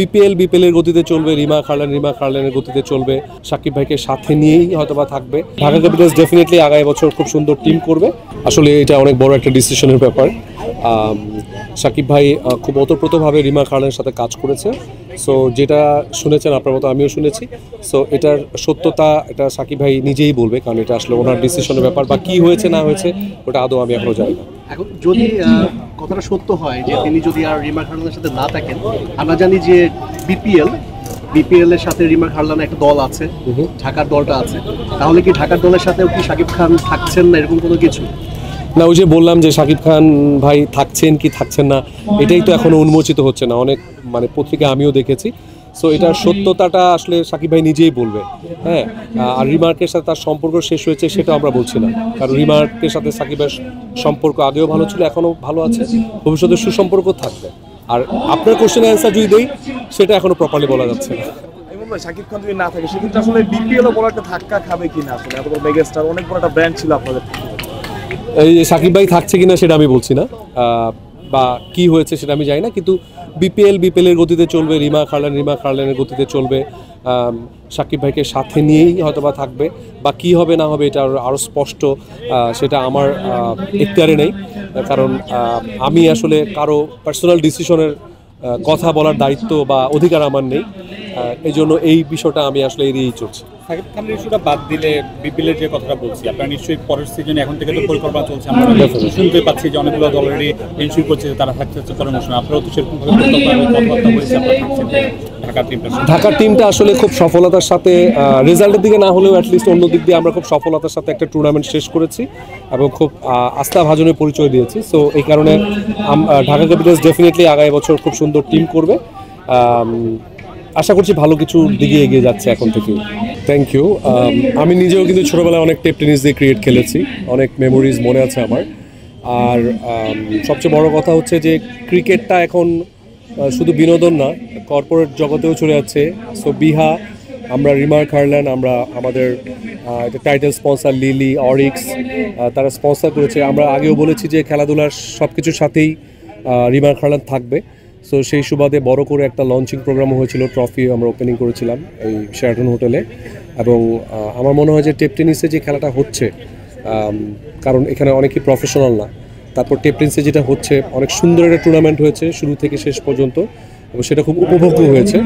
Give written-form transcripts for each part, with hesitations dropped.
BPL এর গতিতে চলবে, রিমা খারলানের গতিতে চলবে, সাকিব ভাইকে সাথে নিয়েই হয়তোবা থাকবে। ঢাকা ক্যাপিটালস ডেফিনেটলি আগামী বছর খুব সুন্দর টিম করবে। আসলে এটা অনেক বড় একটা ডিসিশনের ব্যাপার। সাকিব ভাই খুব ওতপ্রোতভাবে রিমা খারলানের সাথে কাজ করেছে। সো যেটা শুনেছেন আপনার মতো আমিও শুনেছি। সো এটার সত্যতা এটা সাকিব ভাই নিজেই বলবে, কারণ এটা আসলে ওনার ডিসিশনের ব্যাপার, বা কি হয়েছে না হয়েছে ওটা আদৌ আমি এখনো জানি না। এখন যদি কথাটা সত্য হয় যে তিনি যদি আর রিমা খারলানের সাথে না থাকেন, আমরা জানি যে বিপিএল এর সাথে রিমা খারলানের একটা দল আছে, ঢাকার দলটা আছে, তাহলে কি ঢাকার দলের সাথেও কি সাকিব খান থাকছেন না এরকম কোনো কিছু? না, ওই যে বললাম যে সাকিব খান ভাই থাকছেন কি থাকছেন না এটাই তো এখনো উন্মোচিত হচ্ছে না। অনেক পত্রিকা আমিও দেখেছি। সো এটার সত্যতাটা আসলে সাকিব ভাই নিজেই বলবে। হ্যাঁ, আর রিমার্কের সাথে তার সম্পর্ক শেষ হয়েছে সেটা আমরা বলছি না, কারণ রিমার্কের সাথে সাকিবের সম্পর্ক আগেও ভালো ছিল, এখনো ভালো আছে, ভবিষ্যতে সুসম্পর্ক থাকবে। আর আপনার কোশ্চেনের অ্যান্সার যদি দেই সেটা এখনো প্রপারলি বলা যাচ্ছে না। সাকিব খান যদি না থাকে সেক্ষেত্রে আসলে বিপিএল বড় একটা ধাক্কা খাবে কিনা? আসলে এত বড় মেগাস্টার, অনেক বড় একটা ব্র্যান্ড ছিল আপনাদের। এই যে সাকিব ভাই থাকছে কিনা সেটা আমি বলছি না, বা কি হয়েছে সেটা আমি জানি না, কিন্তু বিপিএল এর গতিতে চলবে, রিমা খারলানের গতিতে চলবে, সাকিব ভাইকে সাথে নিয়েই হয়তোবা থাকবে। বা কি হবে না হবে এটা আরও স্পষ্ট, সেটা আমার এখতিয়ারে নেই, কারণ আমি আসলে কারো পার্সোনাল ডিসিশনের কথা বলার দায়িত্ব বা অধিকার আমার নেই। এই জন্য এই বিষয়টা আমি আসলে এড়িয়েই চলছি। সাকিব খানের ইস্যুটা বাদ দিলে বিপিএলের যে কথাটা বলছি, আপনারা নিশ্চয়ই পরের সিজনে এখন থেকে তো পরিকল্পনা চলছে, আমরা শুনতে পাচ্ছি যে অনেকগুলো দল অলরেডি এনশিওর করছে যে তারা থাকছে পরের মৌসুমে। আপনারাও তো সেরকমভাবে কথাবার্তা বলেছি, আপনারা থাকছেন ঢাকার টিমটা আসলে খুব সফলতার সাথে, রেজাল্টের দিকে না হলেও অ্যাটলিস্ট অন্য দিক দিয়ে আমরা খুব সফলতার সাথে একটা টুর্নামেন্ট শেষ করেছি এবং খুব আস্থাভাজনের পরিচয় দিয়েছি। সো এই কারণে ঢাকা ক্যাপিটালস ডেফিনেটলি আগামী বছর খুব সুন্দর টিম করবে। আশা করছি ভালো কিছু দিকে এগিয়ে যাচ্ছে এখন থেকে। Thank you. আমি নিজেও কিন্তু ছোটোবেলায় অনেক টেপ টেনিস দিয়ে ক্রিকেট খেলেছি, অনেক মেমোরিজ মনে আছে আমার। আর সবচেয়ে বড় কথা হচ্ছে যে ক্রিকেটটা এখন শুধু বিনোদন না, কর্পোরেট জগতেও চলে যাচ্ছে। সো বিহা, আমরা রিমা খারলান, আমরা আমাদের টাইটেল স্পন্সর লিলি, অরিক্স, তারা স্পন্সর করেছে। আমরা আগেও বলেছি যে খেলাধুলার সব কিছুর সাথেই রিমা খারলান থাকবে। সো সেই সুবাদে বড় করে একটা লঞ্চিং প্রোগ্রামও হয়েছিল, ট্রফি আমরা ওপেনিং করেছিলাম এই শেরাটন হোটেলে। এবং আমার মনে হয় যে টেপ টেনিসে যে খেলাটা হচ্ছে, কারণ এখানে অনেকেই প্রফেশনাল না, তারপর টেপ টেনিসে যেটা হচ্ছে অনেক সুন্দর একটা টুর্নামেন্ট হয়েছে শুরু থেকে শেষ পর্যন্ত, এবং সেটা খুব উপভোগ্য হয়েছে।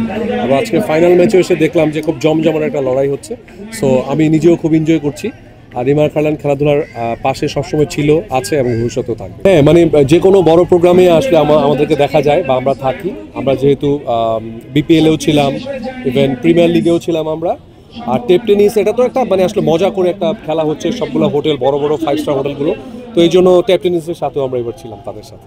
এবং আজকে ফাইনাল ম্যাচে এসে দেখলাম যে খুব জমজমার একটা লড়াই হচ্ছে। সো আমি নিজেও খুব এনজয় করছি। আর রিমা খারলান খেলাধুলার পাশে সবসময় ছিল, আছে এবং ভবিষ্যতেও থাকবে। হ্যাঁ, যে কোনো বড় প্রোগ্রামে আসলে আমাদেরকে দেখা যায় বা আমরা থাকি। আমরা যেহেতু বিপিএলেও ছিলাম, ইভেন প্রিমিয়ার লিগেও ছিলাম আমরা। আর টেপ টেনিস এটা তো একটা আসলে মজা করে একটা খেলা হচ্ছে, সবগুলো হোটেল বড় বড় 5 স্টার হোটেলগুলো। তো এই জন্য টেপ টেনিসের সাথেও আমরা এবার ছিলাম তাদের সাথে।